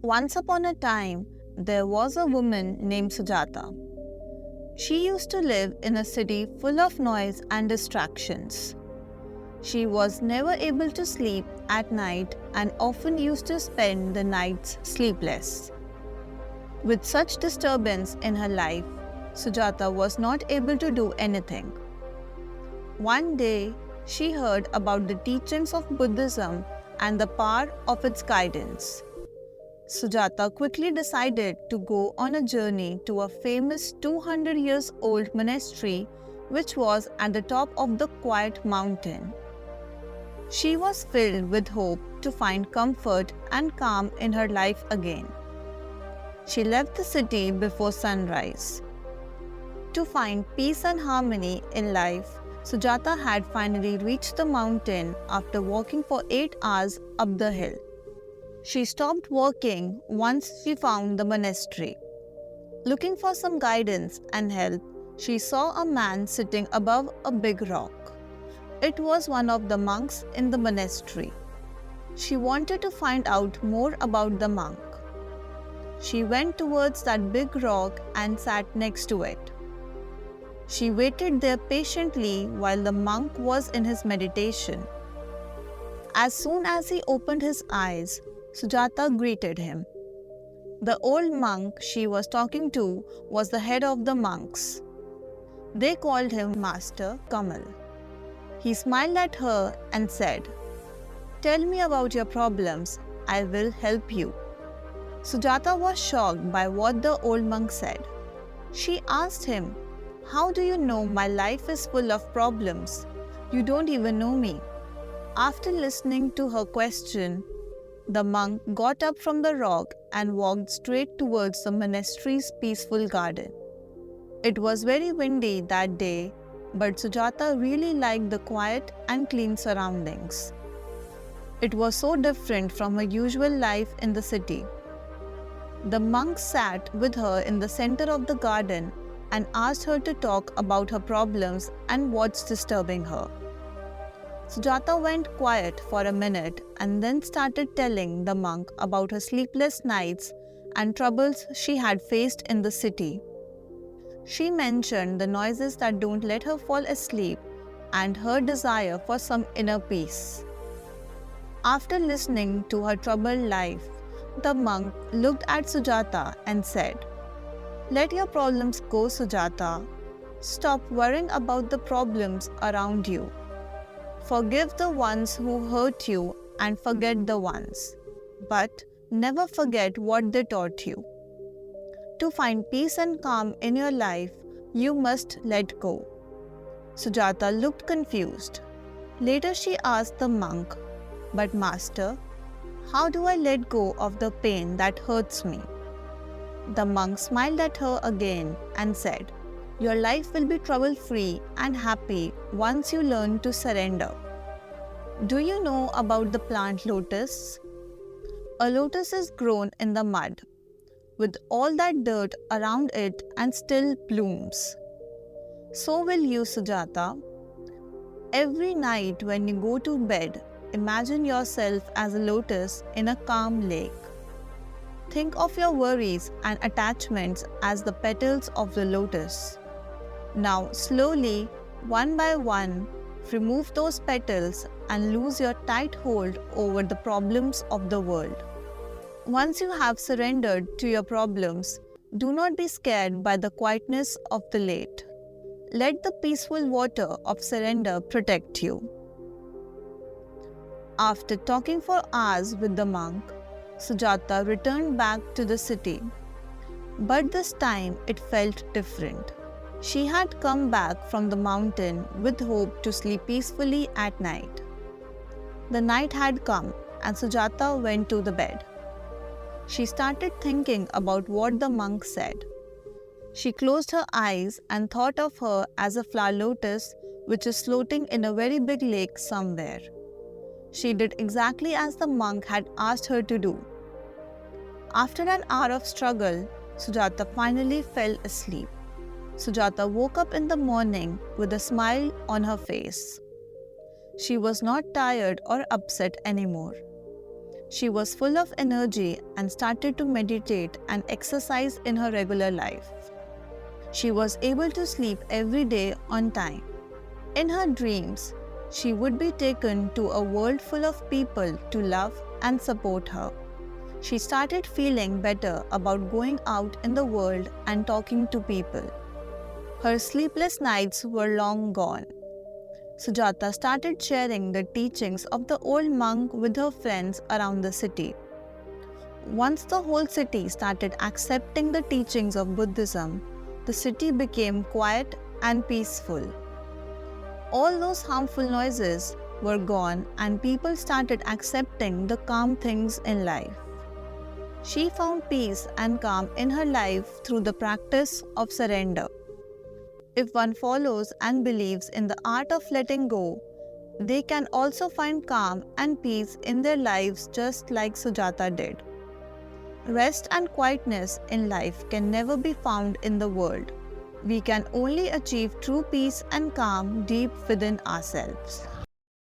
Once upon a time, there was a woman named Sujata. She used to live in a city full of noise and distractions. She was never able to sleep at night and often used to spend the nights sleepless. With such disturbance in her life, Sujata was not able to do anything. One day, she heard about the teachings of Buddhism and the power of its guidance. Sujata quickly decided to go on a journey to a famous 200 years old monastery which was at the top of the quiet mountain. She was filled with hope to find comfort and calm in her life again. She left the city before sunrise. To find peace and harmony in life, Sujata had finally reached the mountain after walking for 8 hours up the hill. She stopped walking once she found the monastery. Looking for some guidance and help, she saw a man sitting above a big rock. It was one of the monks in the monastery. She wanted to find out more about the monk. She went towards that big rock and sat next to it. She waited there patiently while the monk was in his meditation. As soon as he opened his eyes, Sujata greeted him. The old monk she was talking to was the head of the monks. They called him Master Kamal. He smiled at her and said, "Tell me about your problems. I will help you." Sujata was shocked by what the old monk said. She asked him, "How do you know my life is full of problems? You don't even know me." After listening to her question, the monk got up from the rock and walked straight towards the monastery's peaceful garden. It was very windy that day, but Sujata really liked the quiet and clean surroundings. It was so different from her usual life in the city. The monk sat with her in the center of the garden and asked her to talk about her problems and what's disturbing her. Sujata went quiet for a minute and then started telling the monk about her sleepless nights and troubles she had faced in the city. She mentioned the noises that don't let her fall asleep and her desire for some inner peace. After listening to her troubled life, the monk looked at Sujata and said, "Let your problems go, Sujata. Stop worrying about the problems around you. Forgive the ones who hurt you and forget the ones, but never forget what they taught you. To find peace and calm in your life, you must let go." Sujata looked confused. Later she asked the monk, "But Master, how do I let go of the pain that hurts me?" The monk smiled at her again and said, "Your life will be trouble-free and happy once you learn to surrender." Do you know about the plant lotus? A lotus is grown in the mud, with all that dirt around it and still blooms. So will you, Sujata. Every night when you go to bed, imagine yourself as a lotus in a calm lake. Think of your worries and attachments as the petals of the lotus. Now slowly, one by one, remove those petals and lose your tight hold over the problems of the world. Once you have surrendered to your problems, do not be scared by the quietness of the lake. Let the peaceful water of surrender protect you. After talking for hours with the monk, Sujata returned back to the city. But this time it felt different. She had come back from the mountain with hope to sleep peacefully at night. The night had come and Sujata went to the bed. She started thinking about what the monk said. She closed her eyes and thought of her as a flower lotus which is floating in a very big lake somewhere. She did exactly as the monk had asked her to do. After an hour of struggle, Sujata finally fell asleep. Sujata woke up in the morning with a smile on her face. She was not tired or upset anymore. She was full of energy and started to meditate and exercise in her regular life. She was able to sleep every day on time. In her dreams, she would be taken to a world full of people to love and support her. She started feeling better about going out in the world and talking to people. Her sleepless nights were long gone. Sujata started sharing the teachings of the old monk with her friends around the city. Once the whole city started accepting the teachings of Buddhism, the city became quiet and peaceful. All those harmful noises were gone and people started accepting the calm things in life. She found peace and calm in her life through the practice of surrender. If one follows and believes in the art of letting go, they can also find calm and peace in their lives just like Sujata did. Rest and quietness in life can never be found in the world. We can only achieve true peace and calm deep within ourselves.